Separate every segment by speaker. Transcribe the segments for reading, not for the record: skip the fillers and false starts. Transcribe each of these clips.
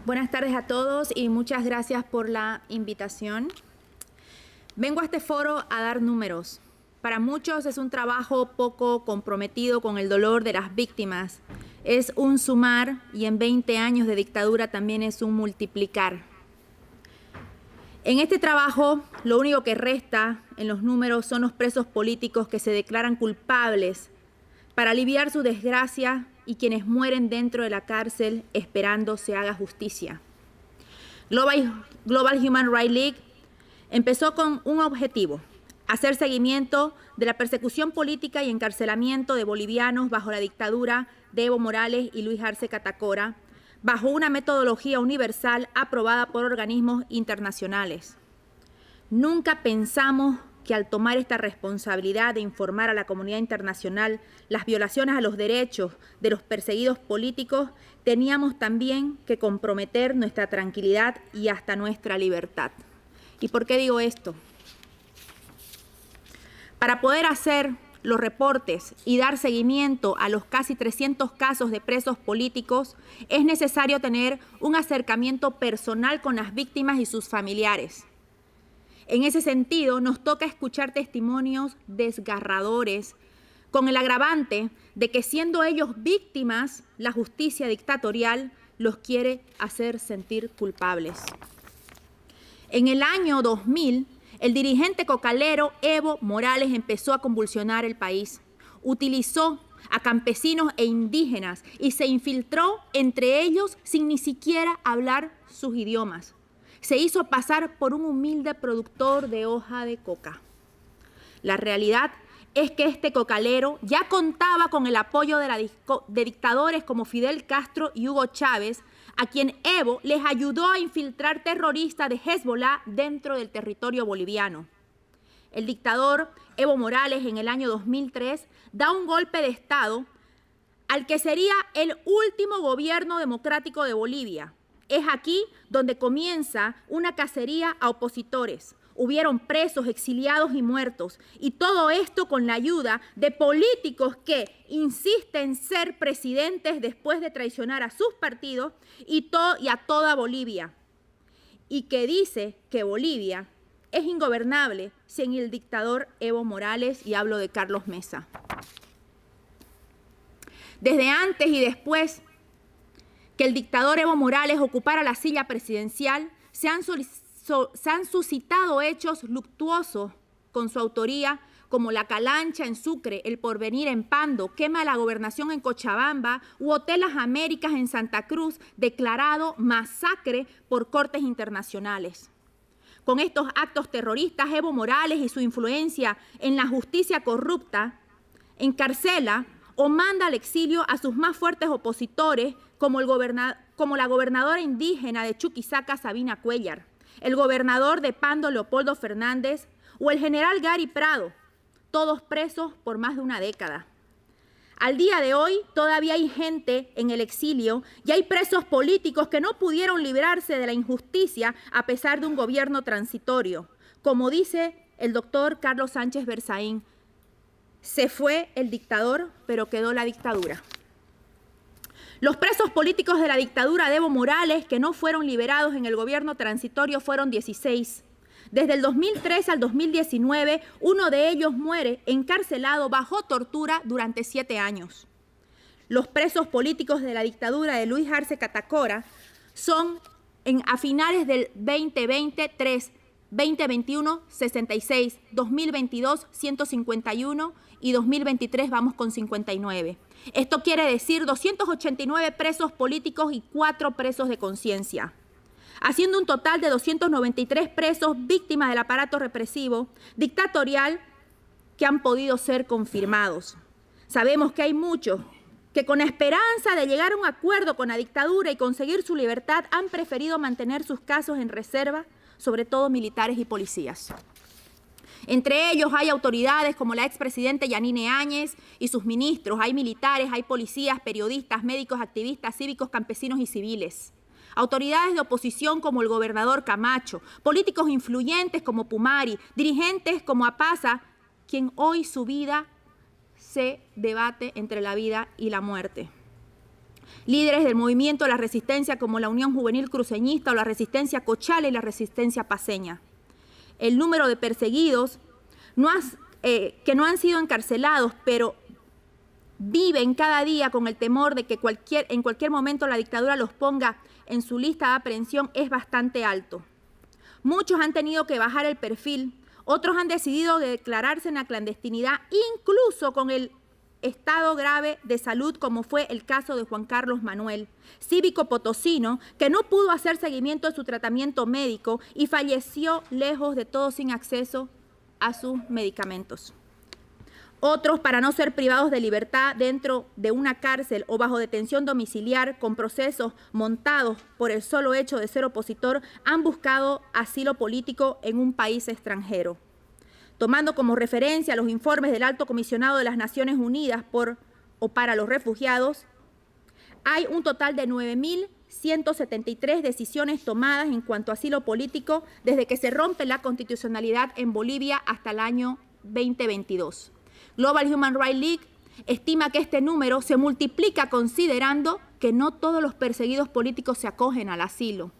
Speaker 1: Buenas tardes a todos y muchas gracias por la invitación. Vengo a este foro a dar números. Para muchos es un trabajo poco comprometido con el dolor de las víctimas. Es un sumar y en 20 años de dictadura también es un multiplicar. En este trabajo, lo único que resta en los números son los presos políticos que se declaran culpables para aliviar su desgracia y quienes mueren dentro de la cárcel esperando se haga justicia. Global Human Rights League empezó con un objetivo: hacer seguimiento de la persecución política y encarcelamiento de bolivianos bajo la dictadura de Evo Morales y Luis Arce Catacora, bajo una metodología universal aprobada por organismos internacionales. Nunca pensamos que al tomar esta responsabilidad de informar a la comunidad internacional las violaciones a los derechos de los perseguidos políticos, teníamos también que comprometer nuestra tranquilidad y hasta nuestra libertad. ¿Y por qué digo esto? Para poder hacer los reportes y dar seguimiento a los casi 300 casos de presos políticos, es necesario tener un acercamiento personal con las víctimas y sus familiares. En ese sentido, nos toca escuchar testimonios desgarradores, con el agravante de que siendo ellos víctimas, la justicia dictatorial los quiere hacer sentir culpables. En el año 2000, el dirigente cocalero Evo Morales empezó a convulsionar el país. Utilizó a campesinos e indígenas y se infiltró entre ellos sin ni siquiera hablar sus idiomas. Se hizo pasar por un humilde productor de hoja de coca. La realidad es que este cocalero ya contaba con el apoyo de dictadores como Fidel Castro y Hugo Chávez, a quien Evo les ayudó a infiltrar terroristas de Hezbollah dentro del territorio boliviano. El dictador Evo Morales en el año 2003 da un golpe de Estado al que sería el último gobierno democrático de Bolivia. Es aquí donde comienza una cacería a opositores. Hubieron presos, exiliados y muertos. Y todo esto con la ayuda de políticos que insisten ser presidentes después de traicionar a sus partidos y a toda Bolivia. Y que dice que Bolivia es ingobernable sin el dictador Evo Morales, y hablo de Carlos Mesa. Desde antes y después que el dictador Evo Morales ocupara la silla presidencial, se han suscitado hechos luctuosos con su autoría, como la Calancha en Sucre, el Porvenir en Pando, quema de la gobernación en Cochabamba u Hotel Las Américas en Santa Cruz, declarado masacre por cortes internacionales. Con estos actos terroristas, Evo Morales y su influencia en la justicia corrupta encarcela o manda al exilio a sus más fuertes opositores, como la gobernadora indígena de Chuquisaca, Sabina Cuéllar, el gobernador de Pando, Leopoldo Fernández, o el general Gary Prado, todos presos por más de una década. Al día de hoy todavía hay gente en el exilio y hay presos políticos que no pudieron librarse de la injusticia a pesar de un gobierno transitorio. Como dice el doctor Carlos Sánchez Berzaín, se fue el dictador, pero quedó la dictadura. Los presos políticos de la dictadura de Evo Morales que no fueron liberados en el gobierno transitorio fueron 16. Desde el 2013 al 2019, uno de ellos muere encarcelado bajo tortura durante 7 años. Los presos políticos de la dictadura de Luis Arce Catacora son a finales del 2020, 3, 2021, 66, 2022, 151 y 2023 vamos con 59. Esto quiere decir 289 presos políticos y 4 presos de conciencia, haciendo un total de 293 presos víctimas del aparato represivo dictatorial que han podido ser confirmados. Sabemos que hay muchos que con la esperanza de llegar a un acuerdo con la dictadura y conseguir su libertad han preferido mantener sus casos en reserva, sobre todo militares y policías. Entre ellos hay autoridades como la expresidenta Yanine Áñez y sus ministros, hay militares, hay policías, periodistas, médicos, activistas, cívicos, campesinos y civiles. Autoridades de oposición como el gobernador Camacho, políticos influyentes como Pumari, dirigentes como Apaza, quien hoy su vida se debate entre la vida y la muerte. líderes del movimiento de la resistencia como la Unión Juvenil Cruceñista o la Resistencia Cochala y la Resistencia Paceña. El número de perseguidos que no han sido encarcelados, pero viven cada día con el temor de que en cualquier momento la dictadura los ponga en su lista de aprehensión, es bastante alto. Muchos han tenido que bajar el perfil, otros han decidido declararse en la clandestinidad, incluso con el estado grave de salud, como fue el caso de Juan Carlos Manuel, cívico potosino, que no pudo hacer seguimiento de su tratamiento médico y falleció lejos de todo, sin acceso a sus medicamentos. Otros, para no ser privados de libertad dentro de una cárcel o bajo detención domiciliar con procesos montados por el solo hecho de ser opositor, han buscado asilo político en un país extranjero. Tomando como referencia los informes del Alto Comisionado de las Naciones Unidas para los refugiados, hay un total de 9.173 decisiones tomadas en cuanto a asilo político desde que se rompe la constitucionalidad en Bolivia hasta el año 2022. Global Human Rights League estima que este número se multiplica considerando que no todos los perseguidos políticos se acogen al asilo.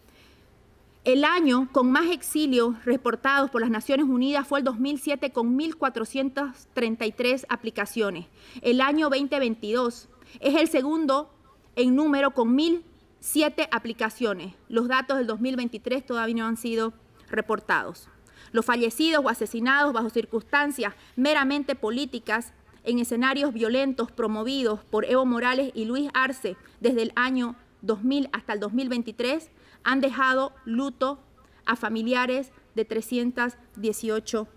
Speaker 1: El año con más exilios reportados por las Naciones Unidas fue el 2007 con 1.433 aplicaciones. El año 2022 es el segundo en número con 1.007 aplicaciones. Los datos del 2023 todavía no han sido reportados. Los fallecidos o asesinados bajo circunstancias meramente políticas en escenarios violentos promovidos por Evo Morales y Luis Arce desde el año 2000 hasta el 2023 han dejado luto a familiares de 318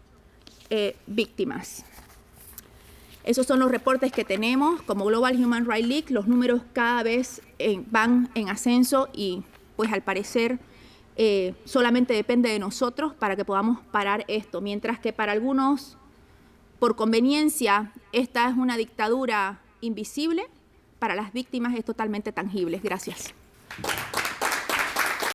Speaker 1: víctimas. Esos son los reportes que tenemos como Global Human Rights League. Los números cada vez van en ascenso y, pues, al parecer, solamente depende de nosotros para que podamos parar esto. Mientras que para algunos, por conveniencia, esta es una dictadura invisible, para las víctimas es totalmente tangible. Gracias.